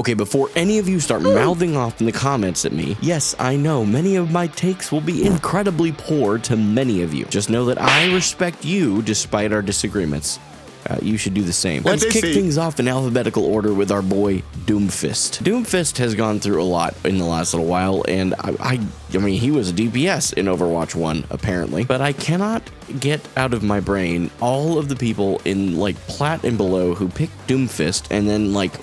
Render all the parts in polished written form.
Okay, before any of you start mouthing off in the comments at me, yes, I know many of my takes will be incredibly poor to many of you. Just know that I respect you despite our disagreements. You should do the same. Let's kick things off in alphabetical order with our boy Doomfist. Doomfist has gone through a lot in the last little while, and I mean, he was a DPS in Overwatch 1, apparently, but I cannot get out of my brain all of the people in, like, Plat and below who pick Doomfist and then, like,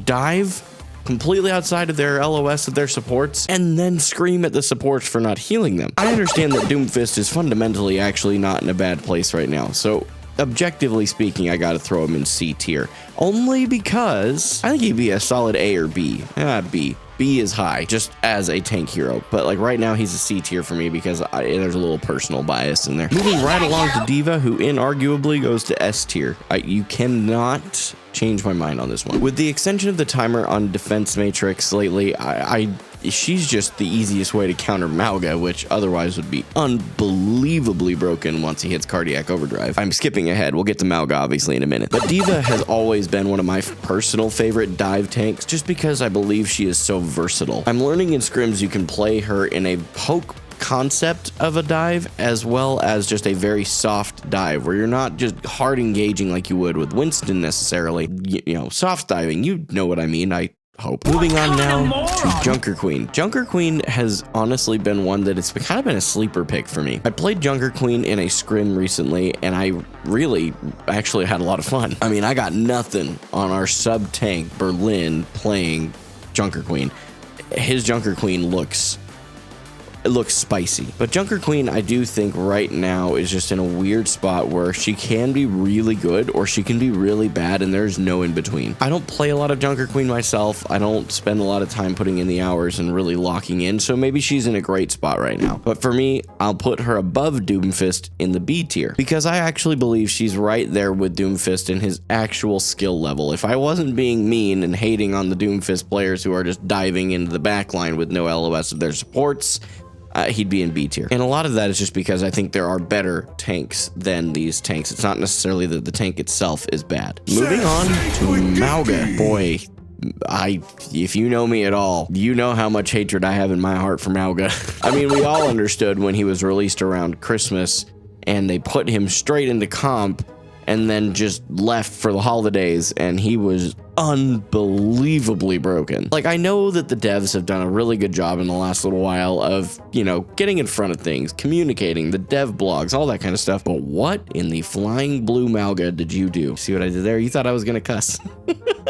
dive completely outside of their LOS of their supports and then scream at the supports for not healing them. I understand that Doomfist is fundamentally actually not in a bad place right now, so objectively speaking, I gotta throw him in C tier. Only because I think he'd be a solid A or B. B. B is high, just as a tank hero. But like right now, he's a C tier for me because there's a little personal bias in there. Moving right along to D.Va, who inarguably goes to S tier. You cannot change my mind on this one. With the extension of the timer on defense matrix lately, she's just the easiest way to counter Mauga, which otherwise would be unbelievably broken once he hits cardiac overdrive. I'm skipping ahead. We'll get to Mauga obviously in a minute. But D.Va has always been one of my personal favorite dive tanks just because I believe she is so versatile. I'm learning in scrims you can play her in a poke concept of a dive as well as just a very soft dive where you're not just hard engaging like you would with Winston necessarily. You know, soft diving, you know what I mean. I hope. Moving on now to Junker Queen. Junker Queen has honestly been one that it's kind of been a sleeper pick for me. I played Junker Queen in a scrim recently and I really actually had a lot of fun. I mean, I got nothing on our sub tank Berlin playing Junker Queen. His Junker Queen looks spicy. But Junker Queen, I do think right now is just in a weird spot where she can be really good or she can be really bad and there's no in between. I don't play a lot of Junker Queen myself. I don't spend a lot of time putting in the hours and really locking in, so maybe she's in a great spot right now. But for me, I'll put her above Doomfist in the B tier because I actually believe she's right there with Doomfist in his actual skill level. If I wasn't being mean and hating on the Doomfist players who are just diving into the backline with no LOS of their supports, he'd be in B tier. And a lot of that is just because I think there are better tanks than these tanks. It's not necessarily that the tank itself is bad. Moving on to Mauga. Boy, if you know me at all, you know how much hatred I have in my heart for Mauga. I mean, we all understood when he was released around Christmas and they put him straight into comp and then just left for the holidays and he was unbelievably broken. Like, I know that the devs have done a really good job in the last little while of, you know, getting in front of things, communicating, the dev blogs, all that kind of stuff. But what in the flying blue Mauga did you do? See what I did there? You thought I was gonna cuss.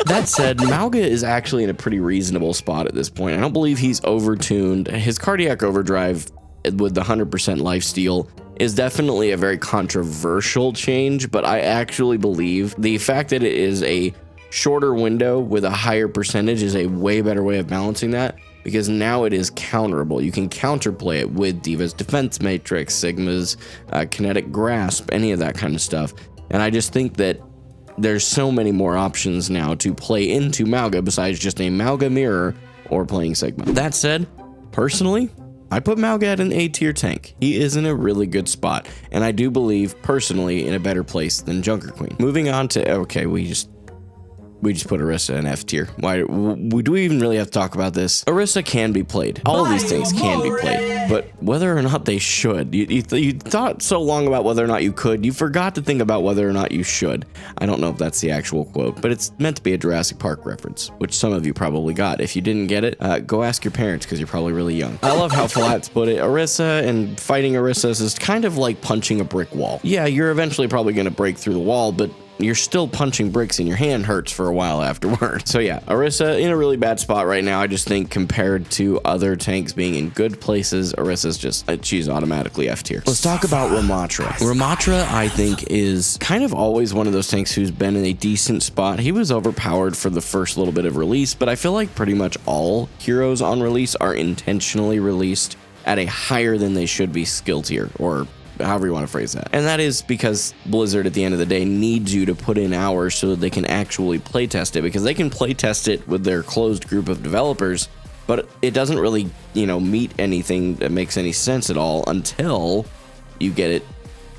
That said, Mauga is actually in a pretty reasonable spot at this point. I don't believe he's overtuned. His cardiac overdrive with the 100% lifesteal is definitely a very controversial change, but I actually believe the fact that it is a shorter window with a higher percentage is a way better way of balancing that, because now it is counterable. You can counterplay it with D.Va's defense matrix, Sigma's kinetic grasp, any of that kind of stuff. And I just think that there's so many more options now to play into Mauga besides just a Mauga mirror or playing Sigma. That said, personally, I put Mauga at an A tier tank. He is in a really good spot, and I do believe personally in a better place than Junker Queen. Moving on to, okay, we just put Orisa in F tier. Why do we even really have to talk about this? Orisa can be played. All of these things can be played, but whether or not they should, you thought so long about whether or not you could, you forgot to think about whether or not you should. I don't know if that's the actual quote, but it's meant to be a Jurassic Park reference, which some of you probably got. If you didn't get it, go ask your parents because you're probably really young. I love how Flats put it. Orisa and fighting Orisa is kind of like punching a brick wall. Yeah, you're eventually probably going to break through the wall, but you're still punching bricks and your hand hurts for a while afterward. So yeah, Orisa in a really bad spot right now. I just think compared to other tanks being in good places, Orisa's just, she's automatically F tier. Let's talk about Ramattra. Ramattra, I think, is kind of always one of those tanks who's been in a decent spot. He was overpowered for the first little bit of release, but I feel like pretty much all heroes on release are intentionally released at a higher than they should be skill tier, or however you want to phrase that. And that is because Blizzard at the end of the day needs you to put in hours so that they can actually playtest it, because they can playtest it with their closed group of developers, but it doesn't really, you know, meet anything that makes any sense at all until you get it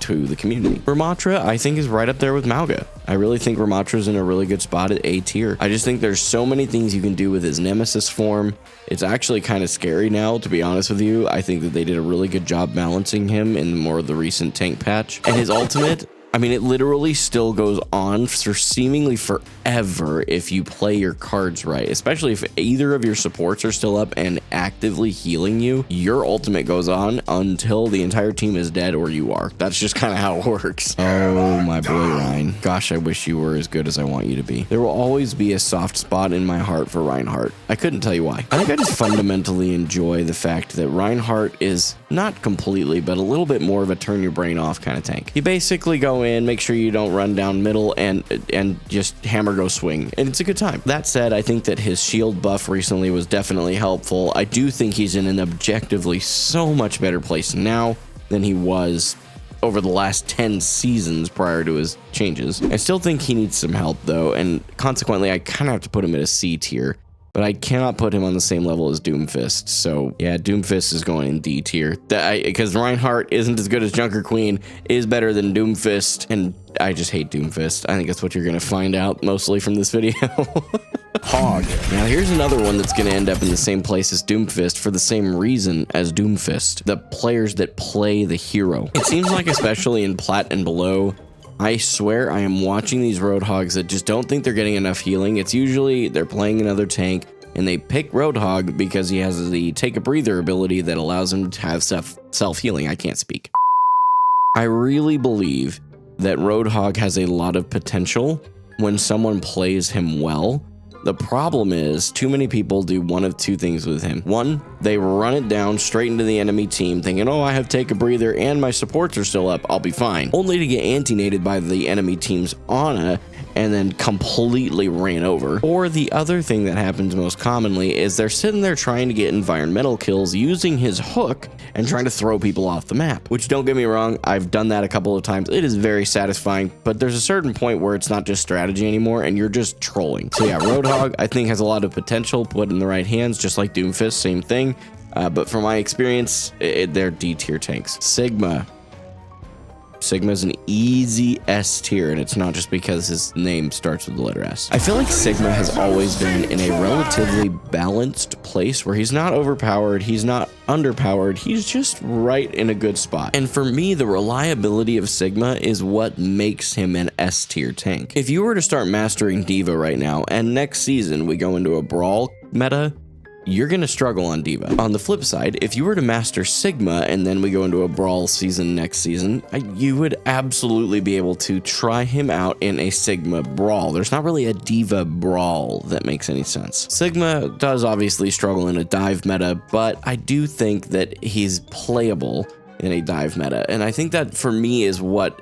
to the community. Ramattra, I think, is right up there with Mauga. I really think Ramatra's in a really good spot at A tier. I just think there's so many things you can do with his Nemesis form. It's actually kind of scary now, to be honest with you. I think that they did a really good job balancing him in more of the recent tank patch. And his ultimate, I mean, it literally still goes on for seemingly forever if you play your cards right, especially if either of your supports are still up and actively healing you. Your ultimate goes on until the entire team is dead or you are. That's just kind of how it works. Oh, my boy, Rein. Gosh, I wish you were as good as I want you to be. There will always be a soft spot in my heart for Reinhardt. I couldn't tell you why. I think I just fundamentally enjoy the fact that Reinhardt is not completely, but a little bit more of a turn your brain off kind of tank. You basically go in, make sure you don't run down middle, and just hammer go swing, and it's a good time. That said, I think that his shield buff recently was definitely helpful. I do think he's in an objectively so much better place now than he was over the last 10 seasons prior to his changes. I still think he needs some help though, and consequently I kind of have to put him at a C tier. But I cannot put him on the same level as Doomfist. So yeah, Doomfist is going in D tier. Because Reinhardt isn't as good as Junker Queen, is better than Doomfist, and I just hate Doomfist. I think that's what you're gonna find out mostly from this video. Hog. Now here's another one that's gonna end up in the same place as Doomfist for the same reason as Doomfist. The players that play the hero. It seems like, especially in Plat and below, I swear I am watching these Roadhogs that just don't think they're getting enough healing. It's usually they're playing another tank and they pick Roadhog because he has the take a breather ability that allows him to have self-healing. I can't speak. I really believe that Roadhog has a lot of potential when someone plays him well. The problem is too many people do one of two things with him. One, they run it down straight into the enemy team thinking, oh, I have take a breather and my supports are still up, I'll be fine. Only to get anti-nated by the enemy team's Ana and then completely ran over. Or the other thing that happens most commonly is they're sitting there trying to get environmental kills using his hook and trying to throw people off the map. Which, don't get me wrong, I've done that a couple of times. It is very satisfying, but there's a certain point where it's not just strategy anymore and you're just trolling. So yeah, Roadhog I think has a lot of potential put in the right hands, just like Doomfist, same thing. But from my experience, they're D tier tanks. Sigma is an easy S tier, and it's not just because his name starts with the letter S. I feel like Sigma has always been in a relatively balanced place where he's not overpowered, he's not underpowered, he's just right in a good spot. And for me, the reliability of Sigma is what makes him an S tier tank. If you were to start mastering D.Va right now, and next season we go into a brawl meta, you're going to struggle on D.Va. On the flip side, if you were to master Sigma and then we go into a brawl season next season, you would absolutely be able to try him out in a Sigma brawl. There's not really a D.Va brawl that makes any sense. Sigma does obviously struggle in a dive meta, but I do think that he's playable in a dive meta. And I think that for me is what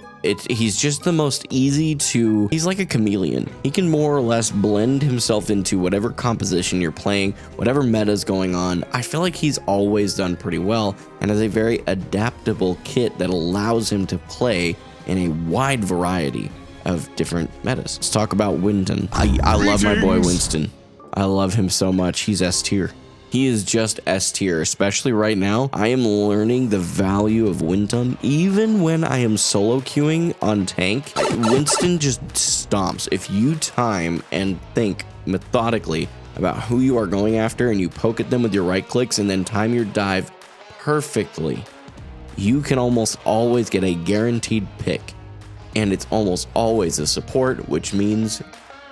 he's just the most easy to, he's like a chameleon. He can more or less blend himself into whatever composition you're playing, whatever meta's going on. I feel like he's always done pretty well and has a very adaptable kit that allows him to play in a wide variety of different metas. Let's talk about Winton. I love my boy Winston. I love him so much. He's S tier. He is just S tier, especially right now. I am learning the value of Winton. Even when I am solo queuing on tank, Winston just stomps. If you time and think methodically about who you are going after and you poke at them with your right clicks and then time your dive perfectly, you can almost always get a guaranteed pick. And it's almost always a support, which means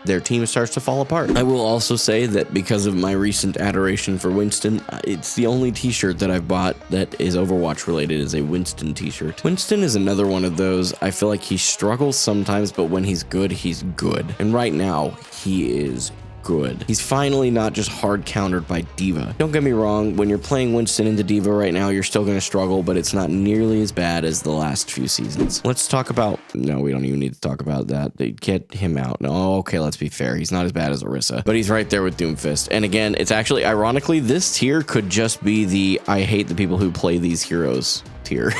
their team starts to fall apart. I will also say that because of my recent adoration for Winston, it's the only t-shirt that I've bought that is Overwatch related is a Winston t-shirt. Winston is another one of those, I feel like he struggles sometimes, but when he's good, he's good. And right now, he is good. He's finally not just hard countered by D.Va. Don't get me wrong, when you're playing Winston into D.Va right now, you're still going to struggle, but it's not nearly as bad as the last few seasons. Let's talk about, no, we don't even need to talk about that. They get him out. No, okay, let's be fair. He's not as bad as Orisa, but he's right there with Doomfist. And again, it's actually, ironically, this tier could just be the I hate the people who play these heroes tier.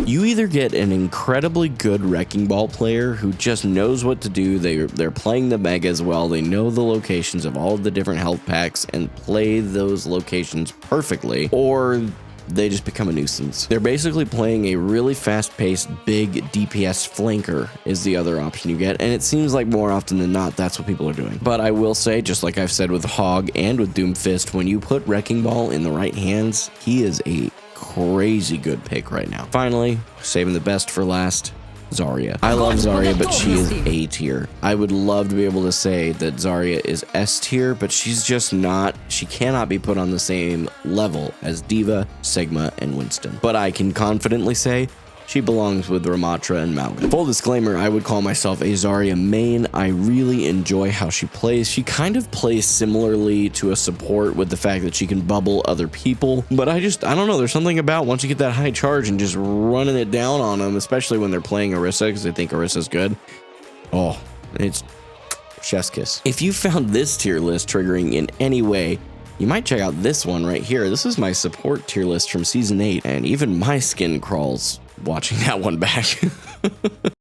You either get an incredibly good Wrecking Ball player who just knows what to do, they're playing the megas well, they know the locations of all of the different health packs and play those locations perfectly, or they just become a nuisance. They're basically playing a really fast-paced, big DPS flanker is the other option you get, and it seems like more often than not, that's what people are doing. But I will say, just like I've said with Hog and with Doomfist, when you put Wrecking Ball in the right hands, he is a crazy good pick right now. Finally, saving the best for last, Zarya. I love Zarya, but she is A tier. I would love to be able to say that Zarya is S tier, but she's just not. She cannot be put on the same level as Diva, Sigma, and Winston. But I can confidently say she belongs with Ramattra and Mauga. Full disclaimer, I would call myself a Zarya main. I really enjoy how she plays. She kind of plays similarly to a support with the fact that she can bubble other people. But I don't know, there's something about once you get that high charge and just running it down on them, especially when they're playing Orisa, because they think Orisa's good. Oh, it's chef's kiss. If you found this tier list triggering in any way, you might check out this one right here. This is my support tier list from Season 8, and even my skin crawls watching that one back.